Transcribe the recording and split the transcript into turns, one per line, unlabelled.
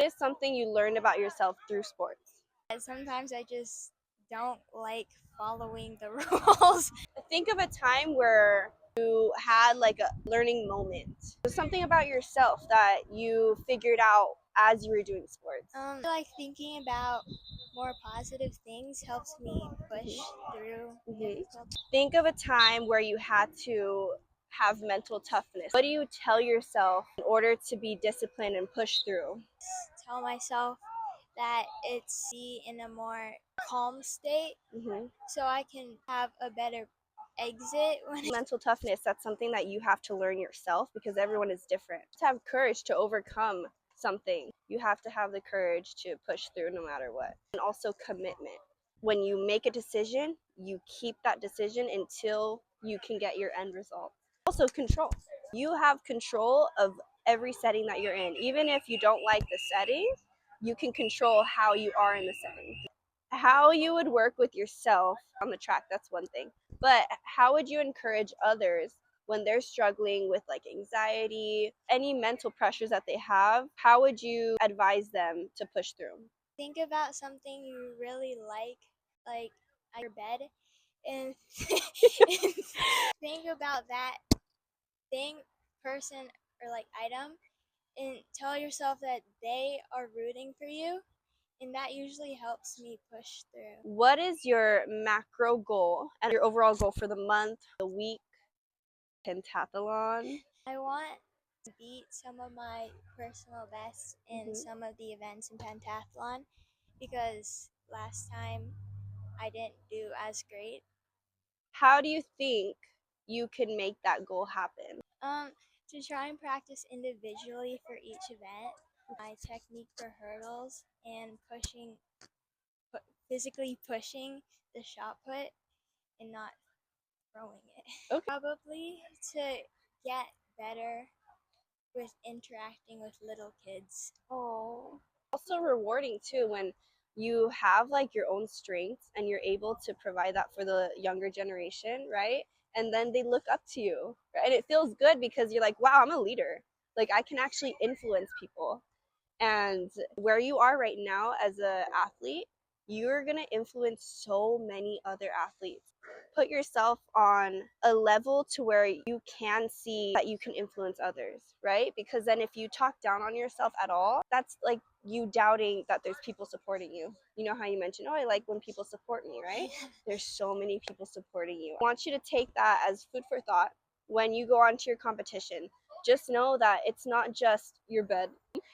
What is something you learned about yourself through sports?
And sometimes I just don't like following the rules.
Think of a time where you had like a learning moment. Something about yourself that you figured out as you were doing sports.
Like thinking about more positive things helps me push through
Mhm.
difficult.
Think of a time where you had to have mental toughness. What do you tell yourself in order to be disciplined and push through?
Tell myself that it's be in a more calm state
hmm
so I can have a better exit when
Mental toughness, that's something that you have to learn yourself because everyone is different. To have courage to overcome something, you have to have the courage to push through no matter what. And also commitment. When you make a decision, you keep that decision until you can get your end result. Also control. You have control of every setting that you're in. Even if you don't like the setting, you can control how you are in the setting. How you would work with yourself on the track, that's one thing. But how would you encourage others when they're struggling with like anxiety, any mental pressures that they have? How would you advise them to push through?
think about something you really like your bed, and think about that thing, person, or like item, and tell yourself that they are rooting for you, and that usually helps me push through.
What is your macro goal and your overall goal for the month, the week, pentathlon?
I want to beat some of my personal bests in
Mhm.
some of the events in pentathlon because last time I didn't do as great.
How do you think you can make that goal happen?
Um, to try and practice individually for each event, my technique for hurdles and physically pushing the shot put and not throwing it.
Okay.
Probably to get better with interacting with little kids.
Oh. Also rewarding too when you have like your own strengths and you're able to provide that for the younger generation, right? And then they look up to you, right? And it feels good because you're like, wow, I'm a leader. Like I can actually influence people. And where you are right now as an athlete, you're going to influence so many other athletes. Put yourself on a level to where you can see that you can influence others, right? Because then if you talk down on yourself at all, that's like you doubting that there's people supporting you. You know how you mentioned, oh, I like when people support me, right? There's so many people supporting you. I want you to take that as food for thought when you go onto your competition. Just know that it's not just your bed. It's